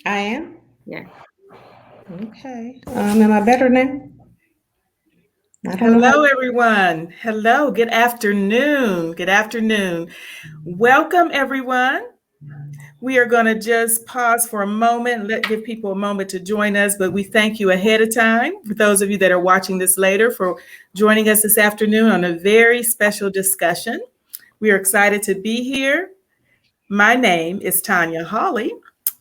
I am? Yeah. Okay. Am I better now? I don't know Hello, how. everyone. Hello. Good afternoon. Good afternoon. Welcome, everyone. We are going to just pause for a moment, give people a moment to join us, but we thank you ahead of time for those of you that are watching this later for joining us this afternoon on a very special discussion. We are excited to be here. My name is Tanya Hawley.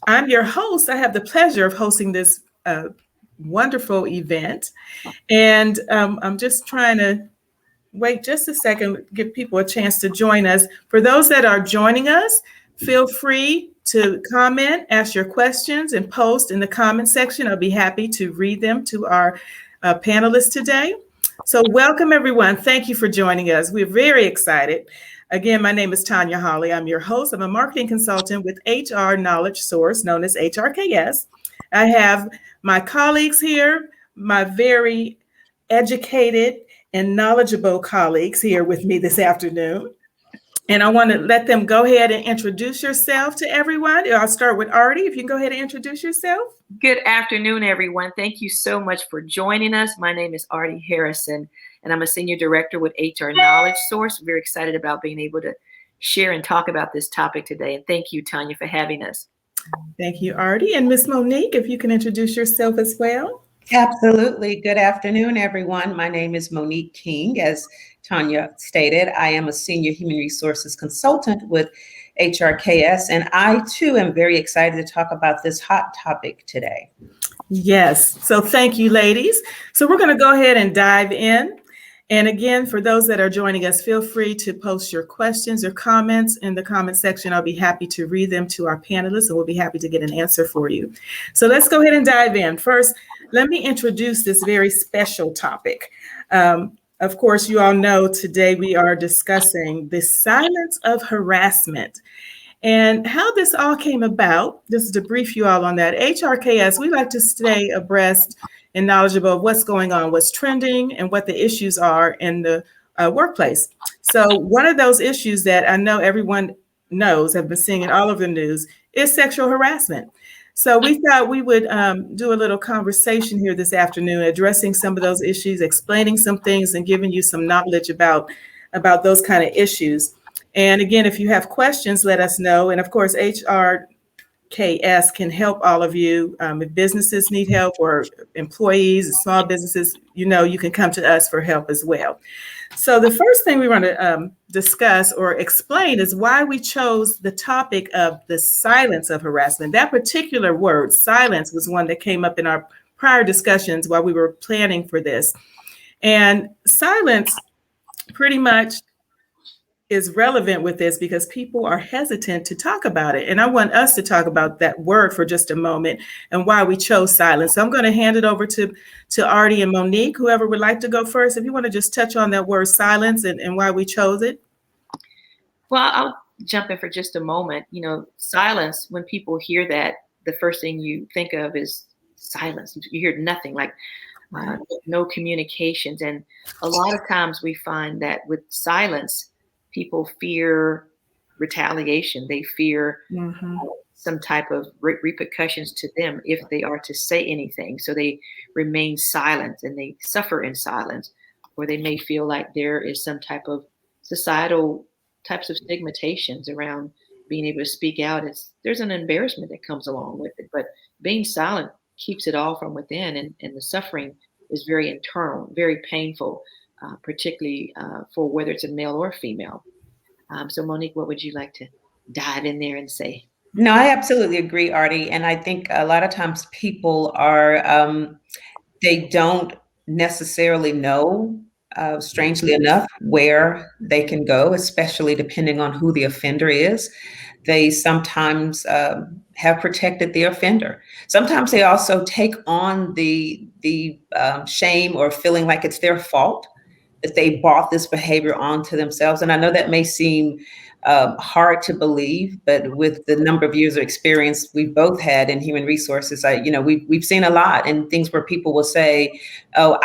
I'm your host. I have the pleasure of hosting this wonderful event. And I'm just trying to wait just a second, give people a chance to join us. For those that are joining us, feel free to comment, ask your questions, and post in the comment section. I'll be happy to read them to our panelists today. So, welcome everyone. Thank you for joining us. We're very excited. Again, my name is Tanya Hawley. I'm your host. I'm a marketing consultant with HR Knowledge Source, known as HRKS. I have my colleagues here, my very educated and knowledgeable colleagues here with me this afternoon. And I want to let them go ahead and introduce yourself to everyone. I'll start with Artie. If you can go ahead and introduce yourself. Good afternoon, everyone. Thank you so much for joining us. My name is Artie Harrison, and I'm a senior director with HR Knowledge Source. We're excited about being able to share and talk about this topic today. And thank you, Tanya, for having us. Thank you, Artie. And Miss Monique, if you can introduce yourself as well. Absolutely. Good afternoon, everyone. My name is Monique King. As Tanya stated, I am a senior human resources consultant with HRKS, and I too am very excited to talk about this hot topic today. Yes. So thank you, ladies. So we're going to go ahead and dive in. And again, for those that are joining us, feel free to post your questions or comments in the comment section. I'll be happy to read them to our panelists and we'll be happy to get an answer for you. So let's go ahead and dive in. First, let me introduce this very special topic. Of course, you all know today we are discussing the silence of harassment. And how this all came about, just to brief you all on that, HRKS, we like to stay abreast and knowledgeable of what's going on, what's trending, and what the issues are in the workplace. So, one of those issues that I know everyone knows, have been seeing in all of the news, is sexual harassment. So, we thought we would do a little conversation here this afternoon, addressing some of those issues, explaining some things, and giving you some knowledge about those kind of issues. And again, if you have questions, let us know. And of course, HRKS can help all of you. If businesses need help or employees, small businesses, you can come to us for help as well. So the first thing we want to discuss or explain is why we chose the topic of the silence of harassment. That particular word, silence, was one that came up in our prior discussions while we were planning for this. And silence pretty much is relevant with this because people are hesitant to talk about it. And I want us to talk about that word for just a moment and why we chose silence. So I'm going to hand it over to Artie and Monique, whoever would like to go first. If you want to just touch on that word silence and why we chose it. Well, I'll jump in for just a moment. Silence, when people hear that, the first thing you think of is silence. You hear nothing, like no communications. And a lot of times we find that with silence, people fear retaliation. They fear some type of repercussions to them if they are to say anything. So they remain silent and they suffer in silence, or they may feel like there is some type of societal types of stigmatizations around being able to speak out. There's an embarrassment that comes along with it, but being silent keeps it all from within, and the suffering is very internal, very painful, particularly for whether it's a male or female. So Monique, what would you like to dive in there and say? No, I absolutely agree, Artie. And I think a lot of times people are, they don't necessarily know, strangely enough, where they can go, especially depending on who the offender is. They sometimes have protected the offender. Sometimes they also take on the shame or feeling like it's their fault that they brought this behavior onto themselves. And I know that may seem hard to believe, but with the number of years of experience we've both had in human resources, we've seen a lot, and things where people will say, "Oh,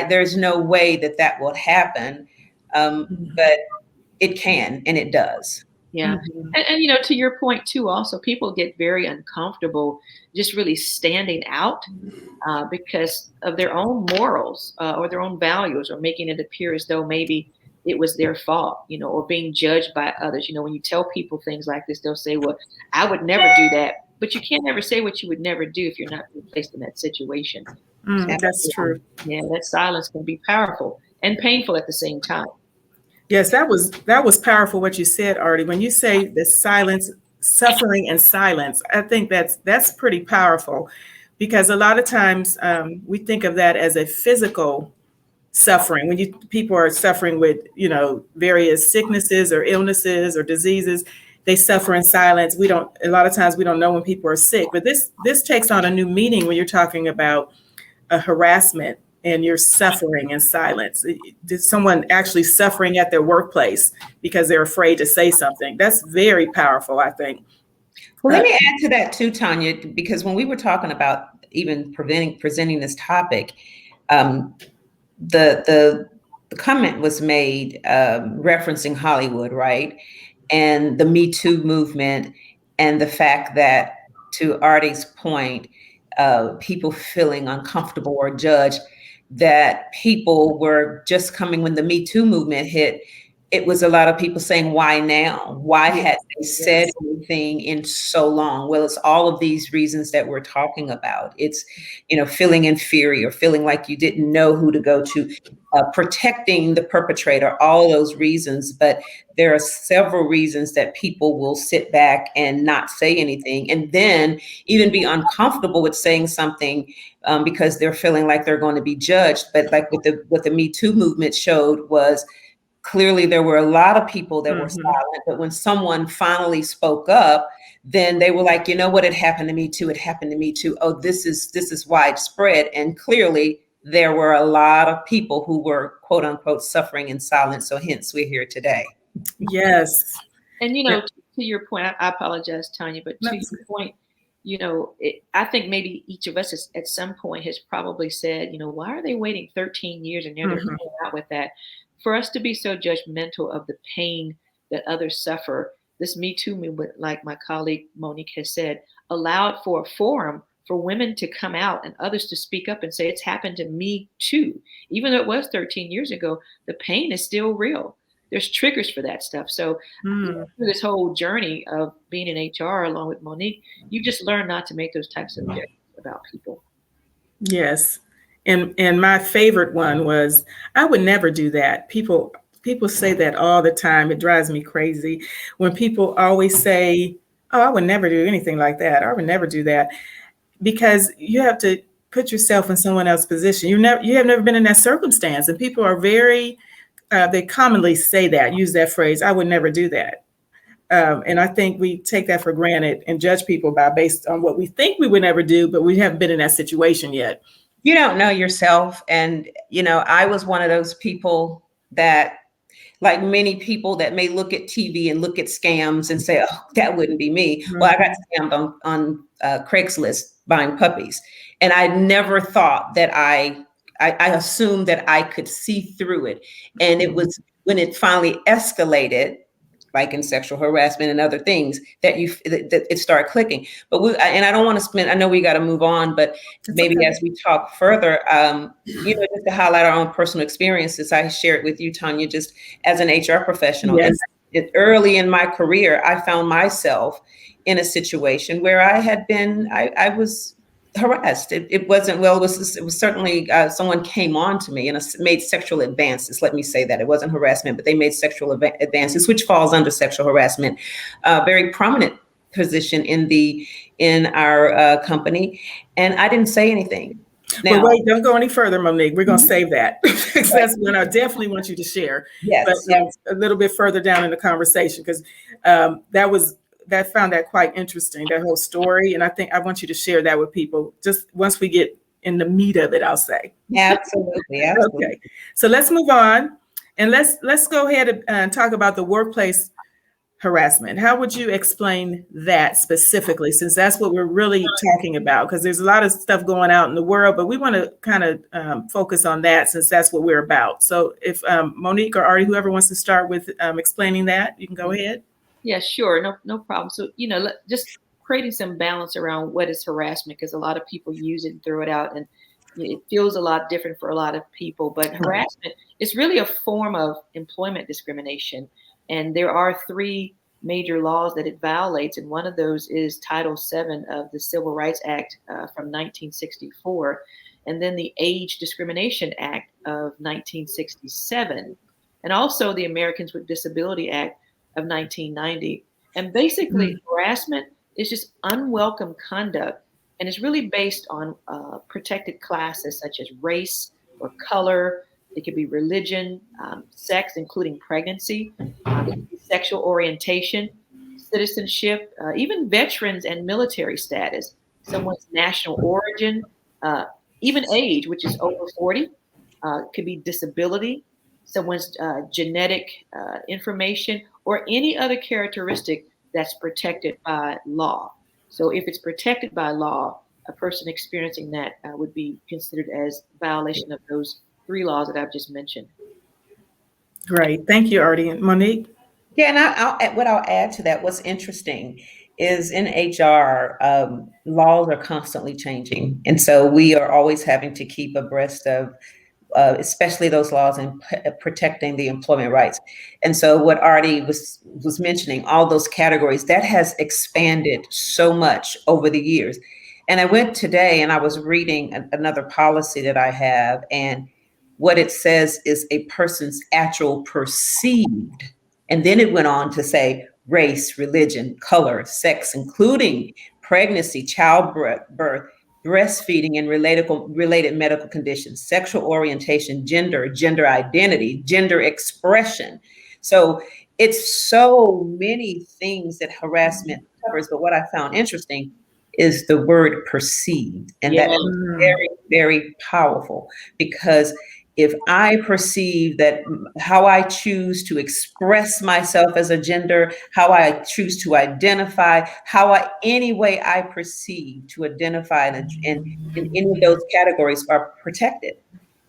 there's no way that will happen," but it can, and it does. Yeah. Mhm. And to your point too, also people get very uncomfortable just really standing out because of their own morals or their own values, or making it appear as though maybe it was their fault, or being judged by others. When you tell people things like this, they'll say, well, I would never do that. But you can't ever say what you would never do if you're not being placed in that situation. So, That's true. yeah, that silence can be powerful and painful at the same time. Yes, that was powerful what you said, Artie. When you say the silence, suffering and silence, I think that's pretty powerful, because a lot of times we think of that as a physical suffering. When people are suffering with various sicknesses or illnesses or diseases, they suffer in silence. We don't A lot of times we don't know when people are sick, but this takes on a new meaning when you're talking about a harassment and you're suffering in silence. Did someone actually suffering at their workplace because they're afraid to say something? That's very powerful, I think. Well, let me add to that too, Tanya, because when we were talking about even presenting this topic, um, the comment was made referencing Hollywood, right? And the Me Too movement, and the fact that, to Artie's point, people feeling uncomfortable or judged, that people were just coming when the Me Too movement hit. It was a lot of people saying, why now? Why had they said anything in so long? Well, it's all of these reasons that we're talking about. It's, feeling inferior, feeling like you didn't know who to go to, protecting the perpetrator, all those reasons. But there are several reasons that people will sit back and not say anything, and then even be uncomfortable with saying something because they're feeling like they're going to be judged. But like what the Me Too movement showed was, clearly there were a lot of people that were silent, but when someone finally spoke up, then they were like, you know what, it happened to me too. It happened to me too. Oh, this is widespread. And clearly there were a lot of people who were, quote unquote, suffering in silence. So hence we're here today. Yes. And to your point, I apologize, Tanya, but to your point, I think maybe each of us at some point has probably said, why are they waiting 13 years and they're coming out with that? For us to be so judgmental of the pain that others suffer, this Me Too movement, like my colleague Monique has said, allowed for a forum for women to come out and others to speak up and say, it's happened to me too. Even though it was 13 years ago, the pain is still real. There's triggers for that stuff. So through this whole journey of being in HR along with Monique, you just learn not to make those types of judgments about people. Yes. And my favorite one was, I would never do that. People say that all the time. It drives me crazy when people always say, oh, I would never do anything like that. I would never do that. Because you have to put yourself in someone else's position. You have never been in that circumstance. And people are very, they commonly say that, use that phrase, I would never do that. And I think we take that for granted and judge people based on what we think we would never do, but we haven't been in that situation yet. You don't know yourself. And, I was one of those people that, like many people that may look at TV and look at scams and say, oh, that wouldn't be me. Well, I got scammed on Craigslist buying puppies. And I never thought that I assumed that I could see through it. And it was when it finally escalated, like in sexual harassment and other things, that it started clicking. But and I don't want to spend, I know we got to move on, but maybe as we talk further, just to highlight our own personal experiences, I shared with you, Tanya, just as an HR professional. Yes. And early in my career, I found myself in a situation where I had been, I was harassed. It wasn't, well, it was certainly someone came on to me and made sexual advances. Let me say that. It wasn't harassment, but they made sexual advances, which falls under sexual harassment. Very prominent position in our company. And I didn't say anything. Now, but wait, don't go any further, Monique. We're going to save that. That's one I definitely want you to share. Yes, but yes. A little bit further down in the conversation, because found that quite interesting, that whole story. And I think I want you to share that with people just once we get in the meat of it, I'll say. Absolutely. Okay. So let's move on and let's go ahead and talk about the workplace harassment. How would you explain that specifically, since that's what we're really talking about? Because there's a lot of stuff going out in the world, but we want to kind of focus on that since that's what we're about. So if Monique or Artie, whoever wants to start with explaining that, you can go ahead. Yeah, sure. No problem. So, just creating some balance around what is harassment, because a lot of people use it and throw it out, and it feels a lot different for a lot of people. But Right. harassment is really a form of employment discrimination. And there are three major laws that it violates. And one of those is Title VII of the Civil Rights Act from 1964, and then the Age Discrimination Act of 1967, and also the Americans with Disability Act of 1990. And basically, Mm. harassment is just unwelcome conduct, and it's really based on protected classes such as race or color. It could be religion, sex, including pregnancy, it could be sexual orientation, citizenship, even veterans and military status, someone's national origin, uh, even age, which is over 40, could be disability, someone's genetic information, or any other characteristic that's protected by law. So if it's protected by law, a person experiencing that would be considered as violation of those three laws that I've just mentioned. Great. Thank you, Artie. And Monique? Yeah, and what I'll add to that, what's interesting is in HR, laws are constantly changing. And so we are always having to keep abreast of especially those laws and protecting the employment rights. And so what Artie was mentioning, all those categories, that has expanded so much over the years. And I went today and I was reading another policy that I have, and what it says is a person's actual perceived. And then it went on to say race, religion, color, sex, including pregnancy, childbirth, breastfeeding and related medical conditions, sexual orientation, gender identity, gender expression. So it's so many things that harassment covers. But what I found interesting is the word perceived. And that Yeah. is very, very powerful, because if I perceive that how I choose to express myself as a gender, how I choose to identify, any way I perceive to identify in any of those categories are protected.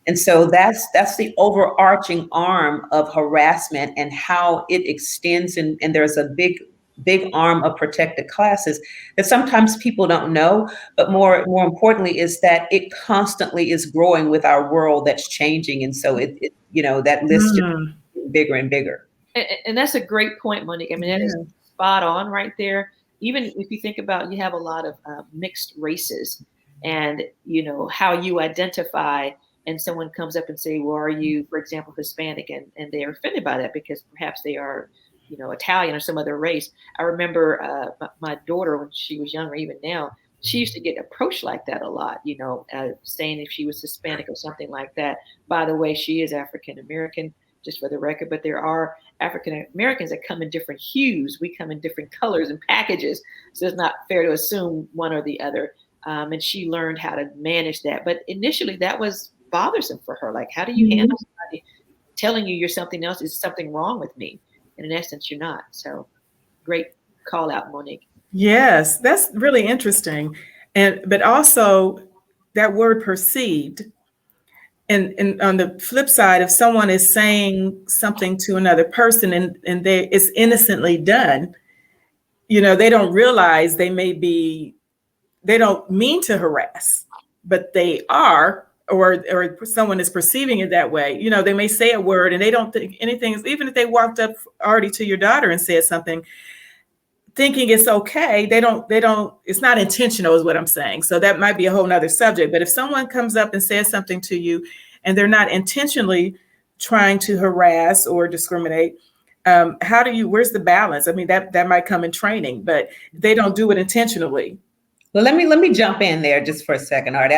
And so that's the overarching arm of harassment and how it extends. And there's a big arm of protected classes that sometimes people don't know, but more importantly is that it constantly is growing with our world that's changing. And so that list just Mm. gets bigger and bigger. And that's a great point, Monique. I mean, that is Yeah. spot on right there. Even if you think about, you have a lot of mixed races, and how you identify, and someone comes up and say, well, are you, for example, Hispanic? And they are offended by that because perhaps they are, Italian or some other race. I remember my daughter, when she was younger, even now, she used to get approached like that a lot, saying if she was Hispanic or something like that. By the way, she is African American, just for the record, but there are African Americans that come in different hues. We come in different colors and packages. So it's not fair to assume one or the other. And she learned how to manage that. But initially, that was bothersome for her. Like, how do you handle somebody telling you you're something else? Is something wrong with me? And in essence, you're not. So great call out, Monique. Yes, that's really interesting. But also that word perceived. And on the flip side, if someone is saying something to another person and it's innocently done, they don't realize they don't mean to harass, but they are, or someone is perceiving it that way. They may say a word and they don't think anything is, even if they walked up already to your daughter and said something, thinking it's okay, they don't, it's not intentional is what I'm saying. So that might be a whole nother subject. But if someone comes up and says something to you and they're not intentionally trying to harass or discriminate, where's the balance? I mean, that might come in training, but they don't do it intentionally. Well, let me jump in there just for a second, Art,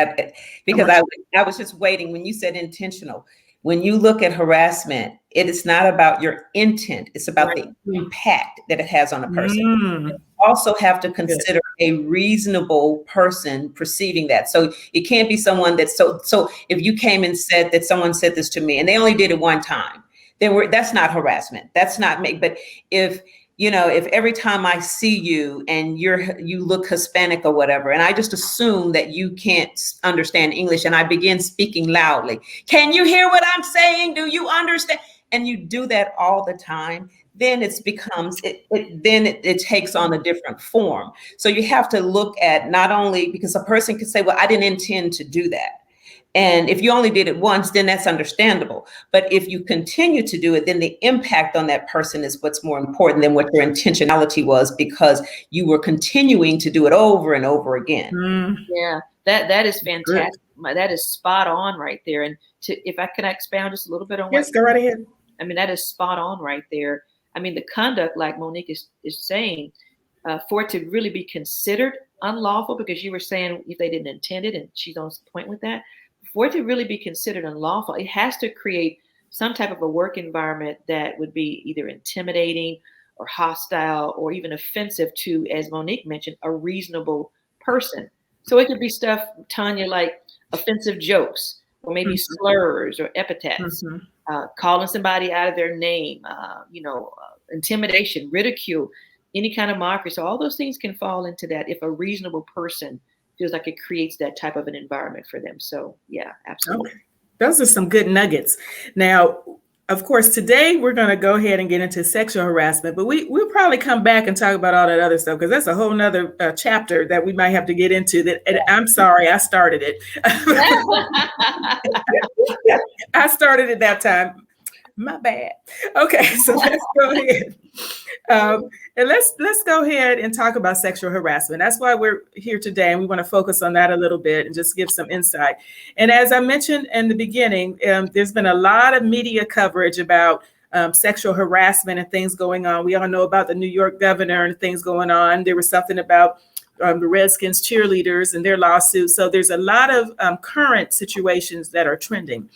because I was just waiting when you said intentional. When you look at harassment, it is not about your intent; it's about the impact that it has on a person. Mm. You also have to consider a reasonable person perceiving that. So it can't be someone that's so. If you came and said that someone said this to me and they only did it one time, that's not harassment. That's not me. But if every time I see you and you look Hispanic or whatever, and I just assume that you can't understand English, and I begin speaking loudly, can you hear what I'm saying? Do you understand? And you do that all the time, then it takes on a different form. So you have to look at not only, because a person could say, well, I didn't intend to do that. And if you only did it once, then that's understandable. But if you continue to do it, then the impact on that person is what's more important than what your intentionality was, because you were continuing to do it over and over again. Yeah, that is fantastic. That is spot on right there. And if I can expound just a little bit on yes, go right ahead. I mean, that is spot on right there. I mean, the conduct, like Monique is saying, for it to really be considered unlawful, because you were saying if they didn't intend it, and she's on point with that, for it to really be considered unlawful, it has to create some type of a work environment that would be either intimidating or hostile or even offensive to, as Monique mentioned, a reasonable person. So it could be stuff, Tanya, like offensive jokes or maybe slurs or epithets, calling somebody out of their name, intimidation, ridicule, any kind of mockery. So all those things can fall into that if a reasonable person feels like it creates that type of an environment for them. So yeah, absolutely. Okay. Those are some good nuggets. Now, of course, today we're going to go ahead and get into sexual harassment, but we'll probably come back and talk about all that other stuff, because that's a whole nother chapter that we might have to get into. That, and I'm sorry, I started it. I started it that time. My bad. Okay, so let's go ahead. And let's go ahead and talk about sexual harassment. That's why we're here today, and we want to focus on that a little bit and just give some insight. And as I mentioned in the beginning, there's been a lot of media coverage about sexual harassment and things going on. We all know about the New York governor and things going on. There was something about the Redskins cheerleaders and their lawsuits. So there's a lot of current situations that are trending.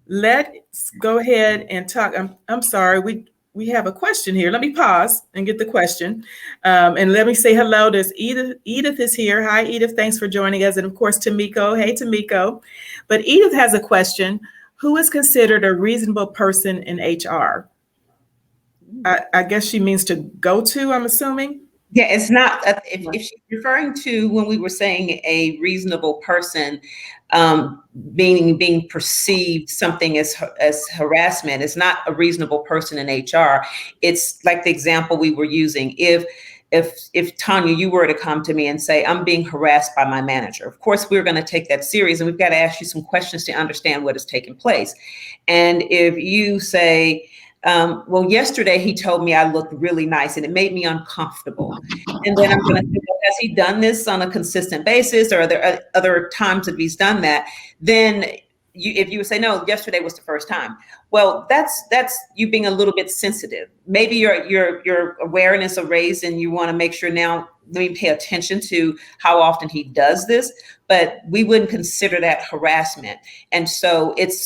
Let's go ahead and talk. I'm sorry, we have a question here. Let me pause and get the question. And let me say hello. There's Edith. Edith is here. Hi, Edith. Thanks for joining us. And of course, Tamiko. Hey, Tamiko. But Edith has a question. Who is considered a reasonable person in HR? I guess she means to go to, I'm assuming. Yeah, it's not, if she's referring to when we were saying a reasonable person being perceived something as harassment, it's not a reasonable person in HR. It's like the example we were using. If Tanya, you were to come to me and say, I'm being harassed by my manager, of course, we're going to take that serious, and we've got to ask you some questions to understand what has taken place. And if you say, well, yesterday he told me I looked really nice and it made me uncomfortable. And then I'm going to say, well, has he done this on a consistent basis, or are there other times that he's done that? Then if you would say, no, yesterday was the first time. Well, that's you being a little bit sensitive. Maybe your awareness is raised and you want to make sure now, let me pay attention to how often he does this, but we wouldn't consider that harassment. And so it's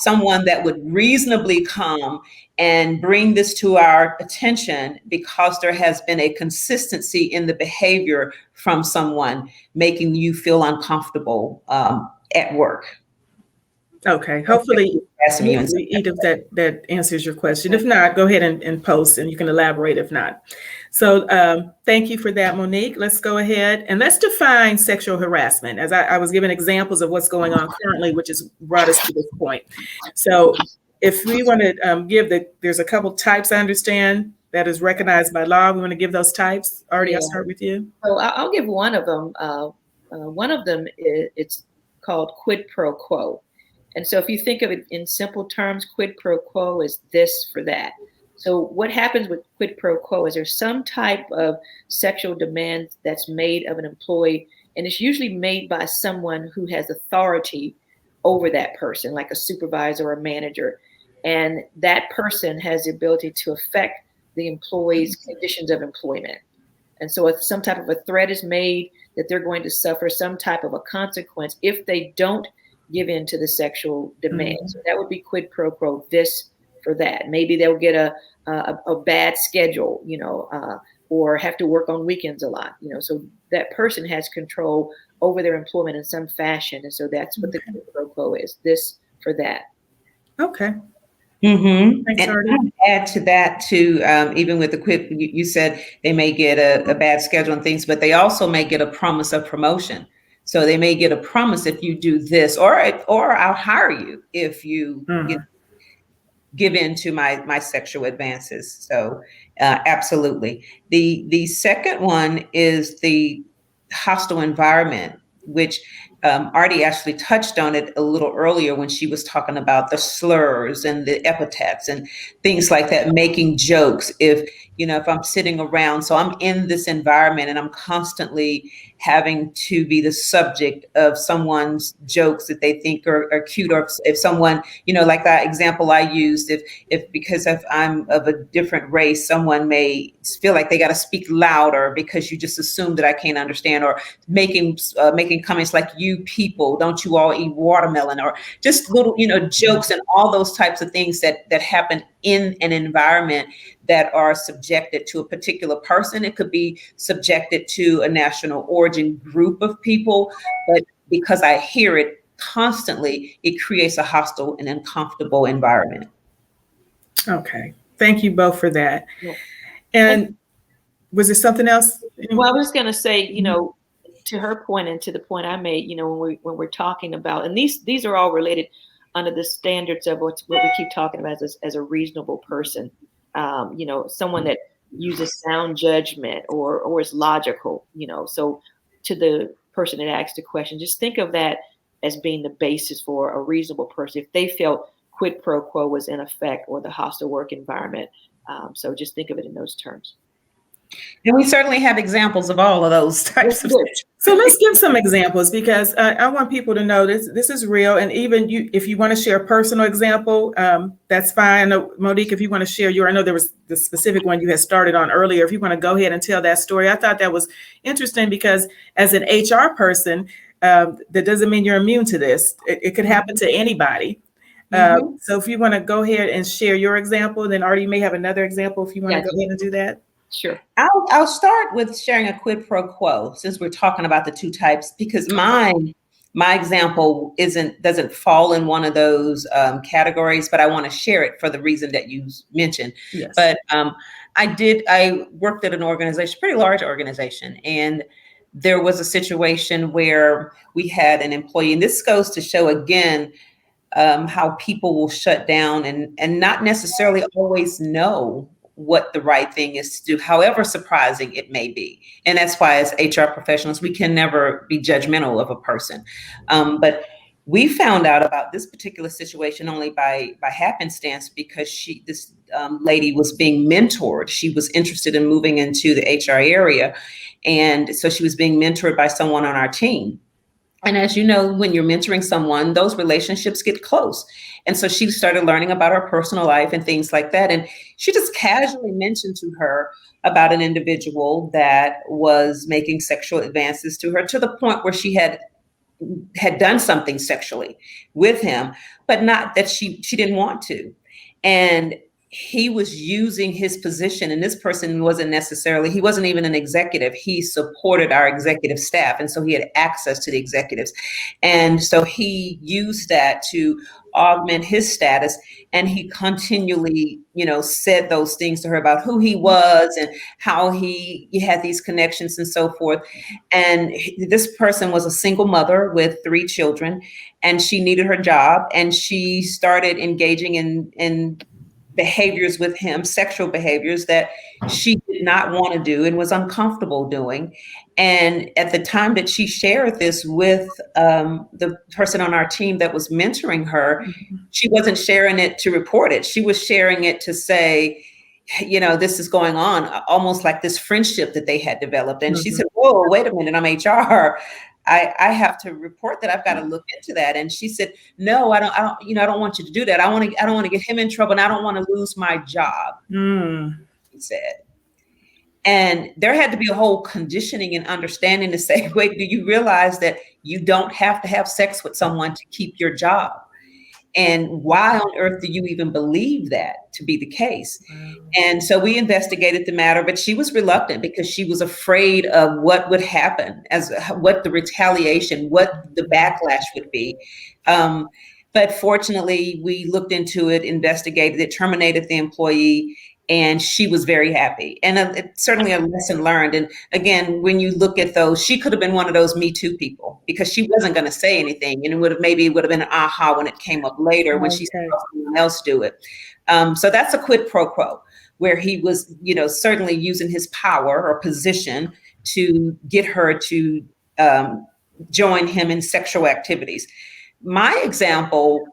someone that would reasonably come and bring this to our attention because there has been a consistency in the behavior from someone making you feel uncomfortable at work. Okay, hopefully Edith, that answers your question. If not, go ahead and post and you can elaborate if not. So thank you for that, Monique. Let's go ahead and let's define sexual harassment, as I was giving examples of what's going on currently, which has brought us to this point. So if we want to there's a couple types I understand that is recognized by law. We want to give those types. Artie, I'll start with you. So I'll give one of them. One of them, it's called quid pro quo. And so if you think of it in simple terms, quid pro quo is this for that. So what happens with quid pro quo is there's some type of sexual demand that's made of an employee, and it's usually made by someone who has authority over that person, like a supervisor or a manager. And that person has the ability to affect the employee's conditions of employment. And so if some type of a threat is made that they're going to suffer some type of a consequence if they don't give in to the sexual demand. So that would be quid pro quo, this for that. Maybe they'll get a bad schedule, or have to work on weekends a lot, so that person has control over their employment in some fashion. And so that's what the quid pro quo is, this for that. Okay. Mm-hmm. Thanks, and I'll add to that too, even with the quid, you said they may get a bad schedule and things, but they also may get a promise of promotion. So they may get a promise if you do this, or I'll hire you if you. give in to my sexual advances. So absolutely. The second one is the hostile environment, which Artie actually touched on it a little earlier when she was talking about the slurs and the epithets and things like that, making jokes. If I'm sitting around, so I'm in this environment and I'm constantly having to be the subject of someone's jokes that they think are cute, or if someone, like that example I used, if because if I'm of a different race, someone may feel like they got to speak louder because you just assume that I can't understand, or making comments like, you people, don't you all eat watermelon, or just little, jokes and all those types of things that happen in an environment that are subjected to a particular person. It could be subjected to a national origin group of people, but because I hear it constantly, it creates a hostile and uncomfortable environment. Okay. Thank you both for that. Yeah. And was there something else? Well, I was going to say, to her point and to the point I made, when we're talking about, and these are all related under the standards of what we keep talking about as a reasonable person, someone that uses sound judgment or is logical, so to the person that asked the question, just think of that as being the basis for a reasonable person if they felt quid pro quo was in effect, or the hostile work environment. So just think of it in those terms. And we certainly have examples of all of those types of situations. So let's give some examples, because I want people to know this is real. And even if you want to share a personal example, that's fine. I know, Monique, if you want to share I know there was the specific one you had started on earlier. If you want to go ahead and tell that story, I thought that was interesting, because as an HR person, that doesn't mean you're immune to this. It could happen to anybody. So if you want to go ahead and share your example, then Artie, you may have another example if you want to go ahead and do that. Sure. I'll start with sharing a quid pro quo, since we're talking about the two types, because my example doesn't fall in one of those categories, but I want to share it for the reason that you mentioned. Yes. But I worked at an organization, pretty large organization, and there was a situation where we had an employee, and this goes to show again how people will shut down and not necessarily always know what the right thing is to do, however surprising it may be. And that's why, as HR professionals, we can never be judgmental of a person. But we found out about this particular situation only by happenstance, because this lady was being mentored. She was interested in moving into the HR area. And so she was being mentored by someone on our team. And as you know, when you're mentoring someone, those relationships get close. And so she started learning about her personal life and things like that. And she just casually mentioned to her about an individual that was making sexual advances to her, to the point where she had done something sexually with him, but not that she didn't want to. And he was using his position, and this person he wasn't even an executive. He supported our executive staff. And so he had access to the executives. And so he used that to augment his status. And he continually, said those things to her about who he was and how he had these connections and so forth. And this person was a single mother with 3 children, and she needed her job. And she started engaging in behaviors with him, sexual behaviors that she did not want to do and was uncomfortable doing. And at the time that she shared this with the person on our team that was mentoring her, she wasn't sharing it to report it. She was sharing it to say, this is going on, almost like this friendship that they had developed. And she said, whoa, wait a minute, I'm HR. I have to report that. I've got to look into that. And she said, no, I don't want you to do that. I don't want to get him in trouble, and I don't want to lose my job. She said. And there had to be a whole conditioning and understanding to say, wait, do you realize that you don't have to have sex with someone to keep your job? And why on earth do you even believe that to be the case? And so we investigated the matter, but she was reluctant because she was afraid of what would happen, what the retaliation, what the backlash would be. But fortunately, we looked into it, investigated it, terminated the employee, And she was very happy. And it's certainly a lesson learned. And again, when you look at those, she could have been one of those Me Too people because she wasn't going to say anything. And it would have been an aha when it came up later when she Okay. saw someone else do it. So that's a quid pro quo where he was, certainly using his power or position to get her to join him in sexual activities. My example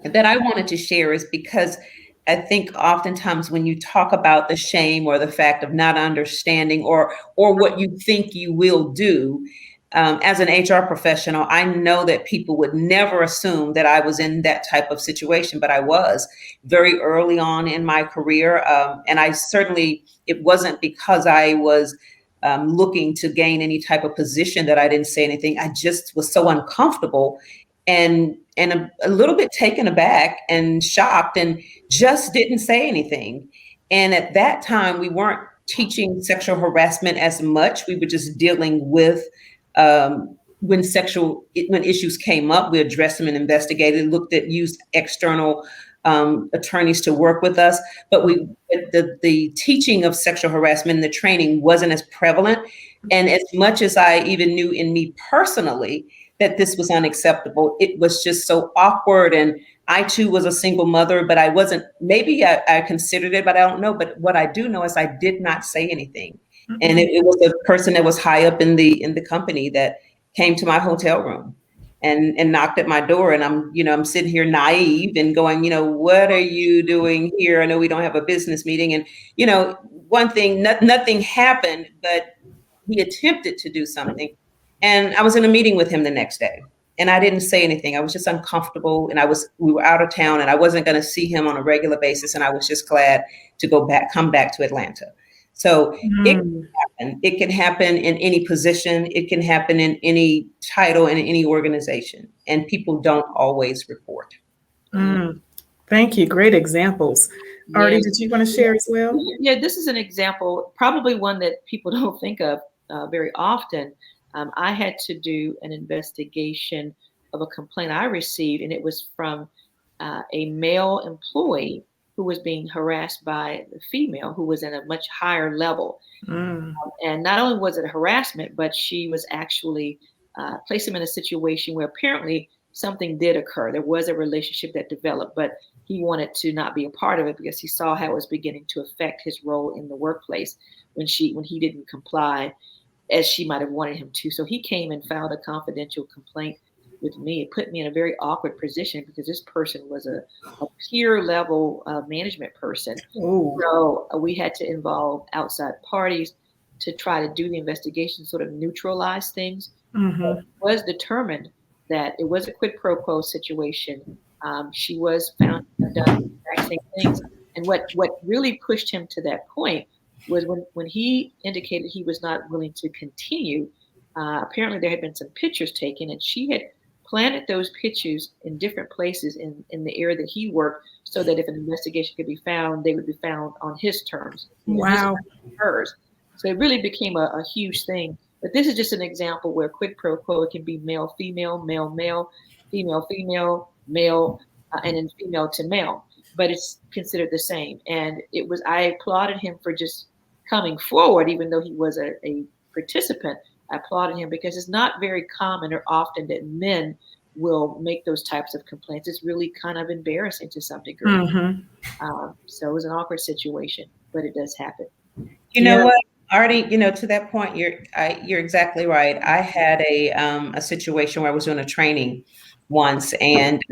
that I wanted to share is because I think oftentimes when you talk about the shame or the fact of not understanding or what you think you will do, as an HR professional, I know that people would never assume that I was in that type of situation, but I was very early on in my career. And I certainly, it wasn't because I was looking to gain any type of position that I didn't say anything. I just was so uncomfortable and a little bit taken aback and shocked and just didn't say anything. And at that time, we weren't teaching sexual harassment as much. We were just dealing with when issues came up, we addressed them and investigated, used external attorneys to work with us. But the teaching of sexual harassment and the training wasn't as prevalent. And as much as I even knew in me personally that this was unacceptable, it was just so awkward. And I too was a single mother, but I wasn't, maybe I considered it, but I don't know. But what I do know is I did not say anything. And it was a person that was high up in the company that came to my hotel room and knocked at my door. And I'm sitting here naive and going, what are you doing here? I know we don't have a business meeting. And, one thing, nothing happened, but he attempted to do something. And I was in a meeting with him the next day. And I didn't say anything. I was just uncomfortable. And we were out of town and I wasn't going to see him on a regular basis. And I was just glad to come back to Atlanta. So it can happen in any position. It can happen in any title in any organization. And people don't always report. Thank you. Great examples. Artie, did you want to share as well? Yeah, this is an example, probably one that people don't think of very often. I had to do an investigation of a complaint I received, and it was from a male employee who was being harassed by the female who was in a much higher level. And not only was it a harassment, but she was actually placed him in a situation where apparently something did occur. There was a relationship that developed, but he wanted to not be a part of it because he saw how it was beginning to affect his role in the workplace when he didn't comply as she might have wanted him to. So he came and filed a confidential complaint with me. It put me in a very awkward position because this person was a peer level management person. Ooh. So we had to involve outside parties to try to do the investigation, sort of neutralize things. It was determined that it was a quid pro quo situation. She was found to have done the exact same things. And what really pushed him to that point was when he indicated he was not willing to continue. Apparently there had been some pictures taken, and she had planted those pictures in different places in the area that he worked, so that if an investigation could be found, they would be found on his terms. Wow. Hers. So it really became a huge thing. But this is just an example where quid pro quo, it can be male, female, male, male, female, female, male, and then female to male. But it's considered the same. And I applauded him for just coming forward, even though he was a participant. I applauded him because it's not very common or often that men will make those types of complaints. It's really kind of embarrassing to some degree. So it was an awkward situation, but it does happen. You know what, Artie, to that point, you're exactly right. I had a situation where I was doing a training once, and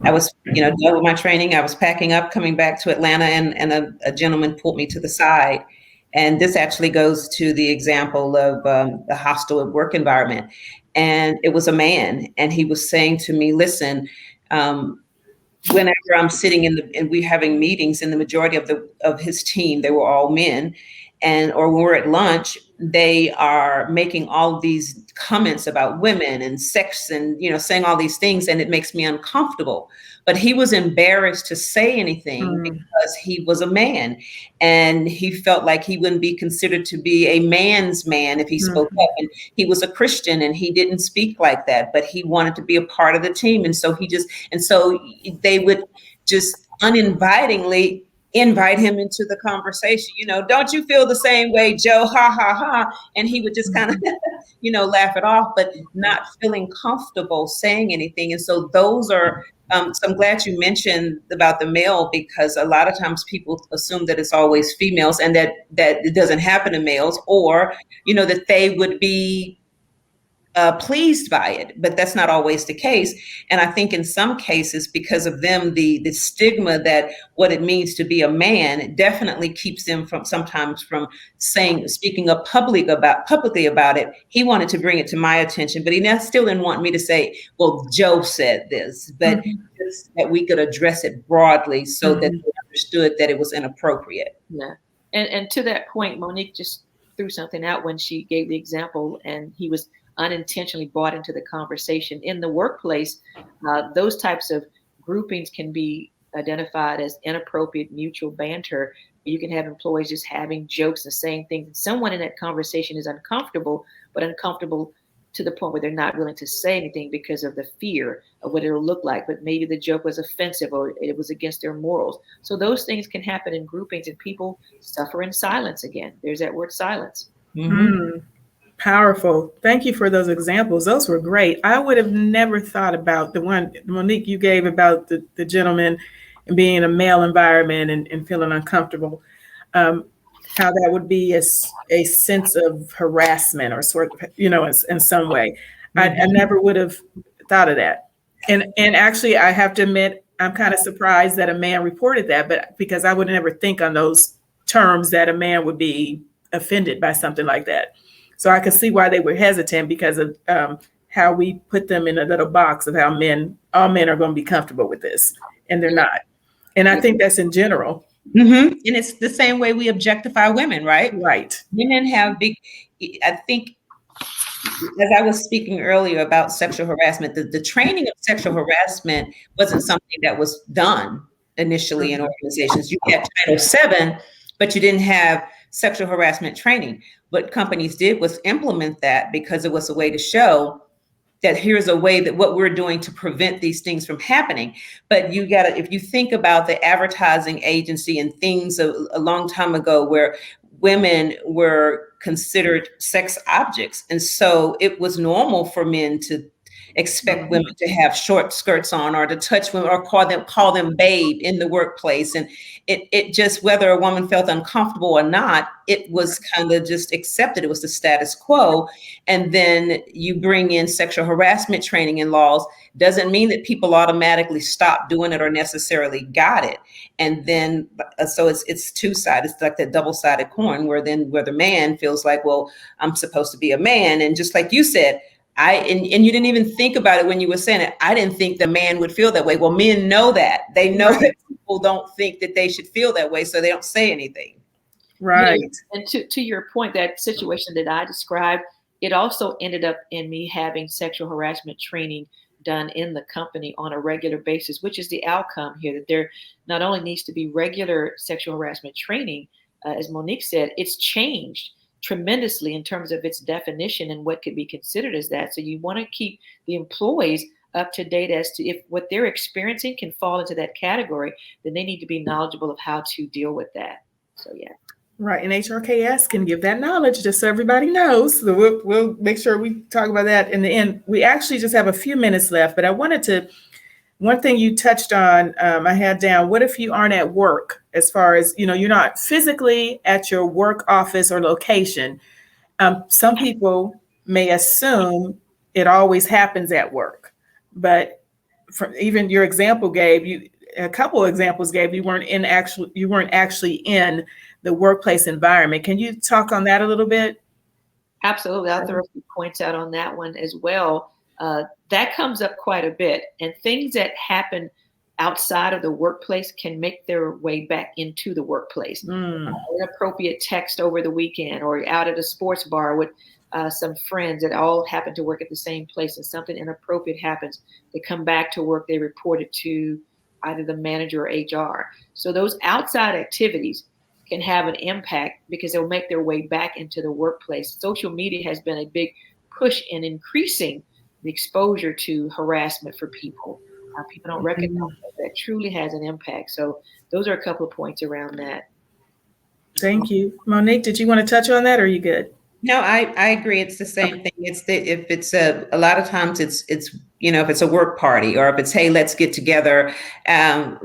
I was, done with my training. I was packing up, coming back to Atlanta, and a gentleman pulled me to the side. And this actually goes to the example of the hostile work environment. And it was a man, and he was saying to me, listen, whenever I'm sitting and we're having meetings, and the majority of his team, they were all men, or when we're at lunch, they are making all these comments about women and sex and, saying all these things, and it makes me uncomfortable. But he was embarrassed to say anything because he was a man, and he felt like he wouldn't be considered to be a man's man if he spoke up. And he was a Christian, and he didn't speak like that, but he wanted to be a part of the team. And so so they would just uninvitingly invite him into the conversation. Don't you feel the same way, Joe? Ha ha ha. And he would just kind of, laugh it off, but not feeling comfortable saying anything. And so those are, so I'm glad you mentioned about the male, because a lot of times people assume that it's always females and that it doesn't happen to males, or, that they would be pleased by it, but that's not always the case. And I think in some cases, because of them, the stigma that what it means to be a man definitely keeps them from speaking up publicly about it. He wanted to bring it to my attention, but he still didn't want me to say, well, Joe said this, but just that we could address it broadly so that they understood that it was inappropriate. Yeah. And to that point, Monique just threw something out when she gave the example, and he was unintentionally brought into the conversation in the workplace. Those types of groupings can be identified as inappropriate mutual banter. You can have employees just having jokes and saying things. Someone in that conversation is uncomfortable, but uncomfortable to the point where they're not willing to say anything because of the fear of what it'll look like. But maybe the joke was offensive or it was against their morals. So those things can happen in groupings, and people suffer in silence again. There's that word, silence. Powerful. Thank you for those examples. Those were great. I would have never thought about the one, Monique, you gave about the gentleman and being in a male environment and feeling uncomfortable. How that would be a sense of harassment or sort of, in some way. I never would have thought of that. And actually, I have to admit, I'm kind of surprised that a man reported that, but because I would never think on those terms that a man would be offended by something like that. So I could see why they were hesitant, because of how we put them in a little box of how all men are going to be comfortable with this, and they're not. And I think that's in general. And it's the same way we objectify women, right? Right. Women have I think, as I was speaking earlier about sexual harassment, the training of sexual harassment wasn't something that was done initially in organizations. You had Title VII, but you didn't have sexual harassment training. What companies did was implement that, because it was a way to show that here's a way that what we're doing to prevent these things from happening. But if you think about the advertising agency and things a long time ago where women were considered sex objects. And so it was normal for men to expect women to have short skirts on, or to touch women, or call them babe in the workplace. And it just, whether a woman felt uncomfortable or not, it was kind of just accepted. It was the status quo. And then you bring in sexual harassment training and laws, doesn't mean that people automatically stop doing it or necessarily got it. And then, so it's two-sided. It's like that double-sided coin, where the man feels like, well, I'm supposed to be a man. And just like you said, and you didn't even think about it when you were saying it. I didn't think the man would feel that way. Well, men know that. They know that people don't think that they should feel that way, so they don't say anything. Right. And to your point, that situation that I described, it also ended up in me having sexual harassment training done in the company on a regular basis, which is the outcome here, that there not only needs to be regular sexual harassment training, as Monique said, it's changed tremendously in terms of its definition and what could be considered as that. So you want to keep the employees up to date as to if what they're experiencing can fall into that category, then they need to be knowledgeable of how to deal with that. So, yeah. Right. And HRKS can give that knowledge, just so everybody knows. So we'll make sure we talk about that in the end. We actually just have a few minutes left, but I wanted to, one thing you touched on, I had down, what if you aren't at work? As far as, you're not physically at your work office or location. Some people may assume it always happens at work, but from even your example a couple of examples gave, you weren't actually in the workplace environment. Can you talk on that a little bit? Absolutely. I'll throw a few points out on that one as well. That comes up quite a bit, and things that happen outside of the workplace can make their way back into the workplace. Inappropriate text over the weekend, or out at a sports bar with some friends that all happen to work at the same place, and something inappropriate happens. They come back to work, they report it to either the manager or HR. So those outside activities can have an impact because they'll make their way back into the workplace. Social media has been a big push in increasing the exposure to harassment for people. People don't recognize that truly has an impact. So those are a couple of points around that. Thank you. Monique, did you want to touch on that, or are you good? No, I agree. It's the same thing. It's that if it's a lot of times it's if it's a work party, or if it's, hey, let's get together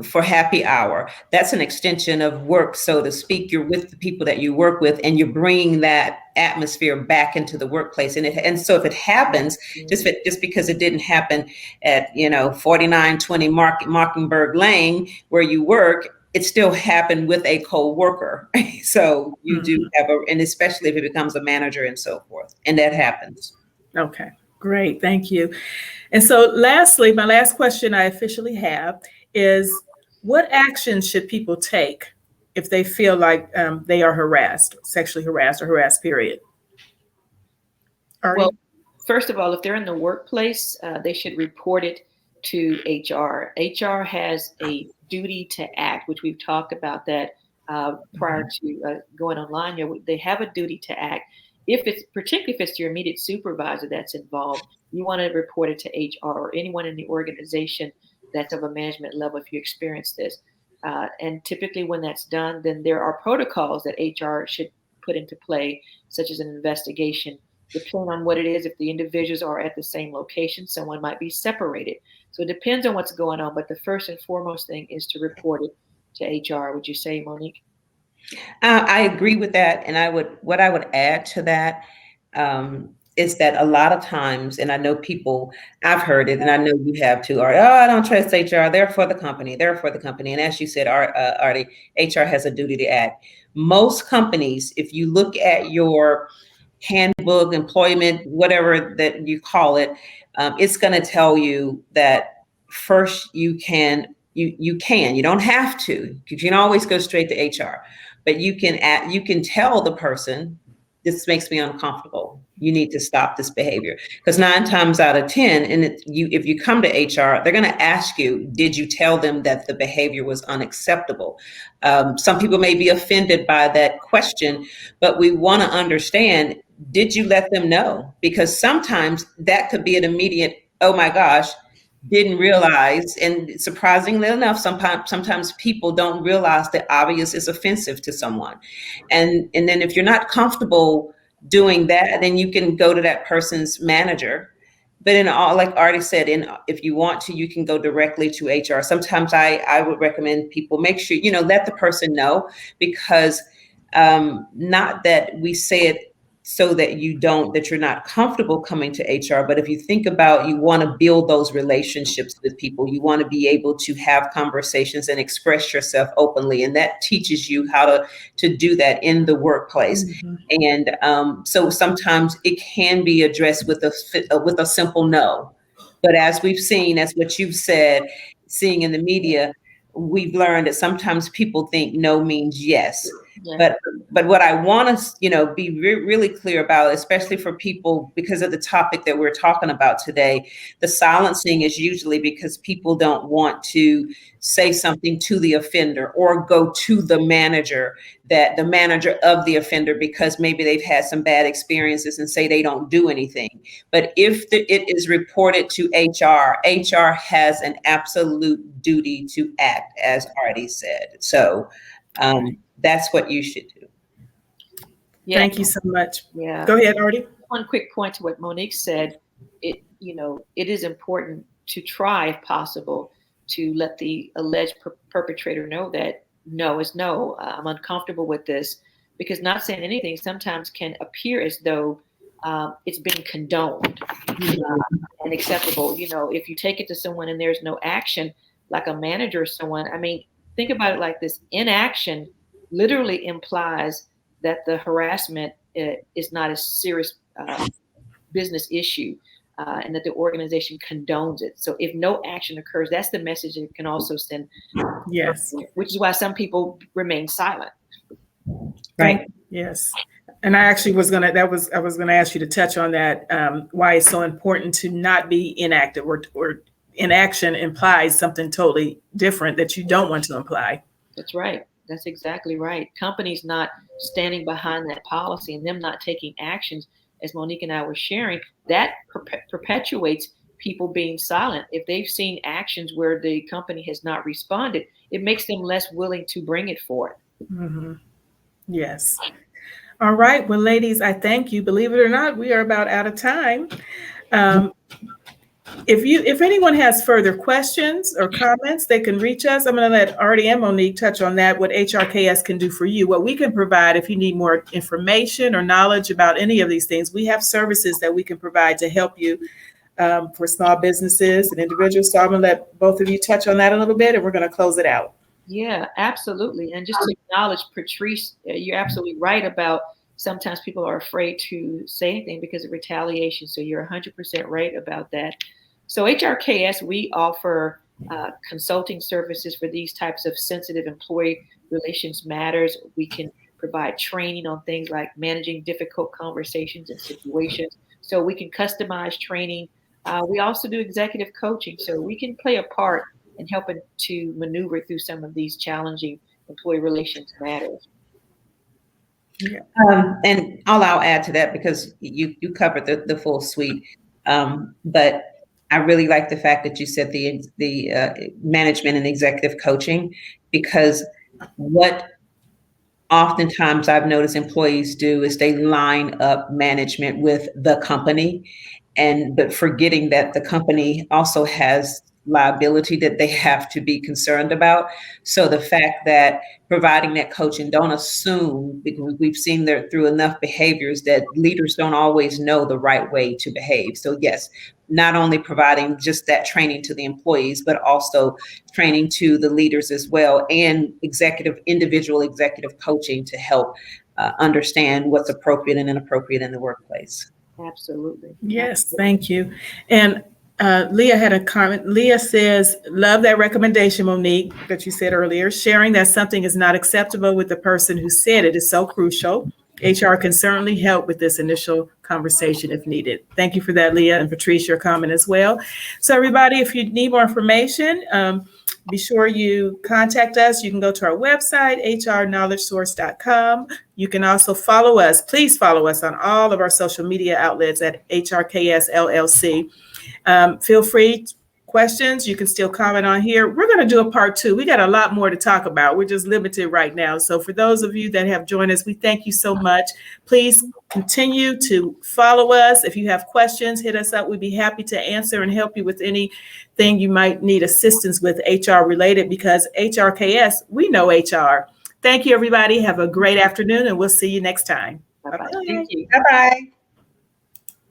for happy hour, that's an extension of work, so to speak. You're with the people that you work with, and you're bringing that atmosphere back into the workplace. And so if it happens, just because it didn't happen at 4920 Mockingbird Lane where you work, it still happened with a co-worker. So you do have and especially if it becomes a manager and so forth, and that happens. Okay, great. Thank you. And so lastly, my last question I officially have is, what actions should people take if they feel like they are harassed, sexually harassed or harassed, period? Artie? Well, first of all, if they're in the workplace, they should report it to HR. HR has a duty to act, which we've talked about that prior to going online. They have a duty to act. Particularly if it's your immediate supervisor that's involved, you want to report it to HR or anyone in the organization that's of a management level if you experience this. And typically when that's done, then there are protocols that HR should put into play, such as an investigation. Depending on what it is, if the individuals are at the same location, someone might be separated. So it depends on what's going on. But the first and foremost thing is to report it to HR. Would you say, Monique? I agree with that, and what I would add to that is that a lot of times, and I know people, I've heard it, and I know you have too. Or, oh, I don't trust HR. They're for the company. They're for the company. And as you said, Artie, HR has a duty to act. Most companies, if you look at your handbook, employment, whatever that you call it, it's going to tell you that first you don't have to, because you can always go straight to HR, but you can tell the person, this makes me uncomfortable. You need to stop this behavior. Because 9 times out of 10, if you come to HR, they're going to ask you, did you tell them that the behavior was unacceptable? Some people may be offended by that question, but we want to understand, did you let them know? Because sometimes that could be an immediate, oh my gosh, didn't realize. And surprisingly enough, sometimes people don't realize the obvious is offensive to someone. And then if you're not comfortable doing that, then you can go to that person's manager. But in all, like Artie said, if you want to, you can go directly to HR. Sometimes I would recommend people make sure, let the person know, because not that we say it so that you're not comfortable coming to HR. But if you think about, you want to build those relationships with people, you want to be able to have conversations and express yourself openly. And that teaches you how to do that in the workplace. And so sometimes it can be addressed with a simple no. But as we've seen, as what you've said, seeing in the media, we've learned that sometimes people think no means yes. Yeah. But what I want to, be really clear about, especially for people, because of the topic that we're talking about today, the silencing is usually because people don't want to say something to the offender or go to the manager of the offender, because maybe they've had some bad experiences and say they don't do anything. But if it is reported to HR has an absolute duty to act, as Artie said. So that's what you should do. Yeah. Thank you so much. Yeah. Go ahead, Artie. One quick point to what Monique said. It is important to try, if possible, to let the alleged perpetrator know that no is no. I'm uncomfortable with this, because not saying anything sometimes can appear as though it's been condoned and acceptable. If you take it to someone and there's no action, like a manager or someone, think about it like this: inaction literally implies that the harassment is not a serious business issue, and that the organization condones it. So if no action occurs, that's the message it can also send. Yes. Which is why some people remain silent. Right. Yes. And I actually was going to ask you to touch on that, why it's so important to not be inactive, or inaction implies something totally different that you don't want to imply. That's right. That's exactly right. Companies not standing behind that policy and them not taking actions, as Monique and I were sharing, that perpetuates people being silent. If they've seen actions where the company has not responded, it makes them less willing to bring it forward. Mm-hmm. Yes. All right. Well, ladies, I thank you. Believe it or not, we are about out of time. If anyone has further questions or comments, they can reach us. I'm going to let Artie and Monique touch on that, what HRKS can do for you, what we can provide if you need more information or knowledge about any of these things. We have services that we can provide to help you for small businesses and individuals. So I'm going to let both of you touch on that a little bit, and we're going to close it out. Yeah, absolutely. And just to acknowledge, Patrice, you're absolutely right about sometimes people are afraid to say anything because of retaliation. So you're 100% right about that. So HRKS, we offer consulting services for these types of sensitive employee relations matters. We can provide training on things like managing difficult conversations and situations. So we can customize training. We also do executive coaching. So we can play a part in helping to maneuver through some of these challenging employee relations matters. Yeah. And I'll add to that because you covered the full suite. But I really like the fact that you said the management and executive coaching, because what oftentimes I've noticed employees do is they line up management with the company, but forgetting that the company also has liability that they have to be concerned about. So the fact that providing that coaching, don't assume, because we've seen there through enough behaviors that leaders don't always know the right way to behave. So yes, not only providing just that training to the employees, but also training to the leaders as well, and individual executive coaching to help understand what's appropriate and inappropriate in the workplace. Absolutely. Yes, thank you. And Leah had a comment. Leah says, love that recommendation, Monique, that you said earlier. Sharing that something is not acceptable with the person who said it is so crucial. HR can certainly help with this initial conversation if needed. Thank you for that, Leah, and Patrice, your comment as well. So everybody, if you need more information, be sure you contact us. You can go to our website, hrknowledgesource.com. You can also follow us. Please follow us on all of our social media outlets at HRKS LLC. Feel free. Questions, you can still comment on here. We're going to do a part 2. We got a lot more to talk about. We're just limited right now. So for those of you that have joined us, we thank you so much. Please continue to follow us. If you have questions, hit us up. We'd be happy to answer and help you with anything you might need assistance with HR related, because HRKS, we know HR. Thank you, everybody. Have a great afternoon, and we'll see you next time. Bye-bye. Bye-bye. Thank you. Bye-bye.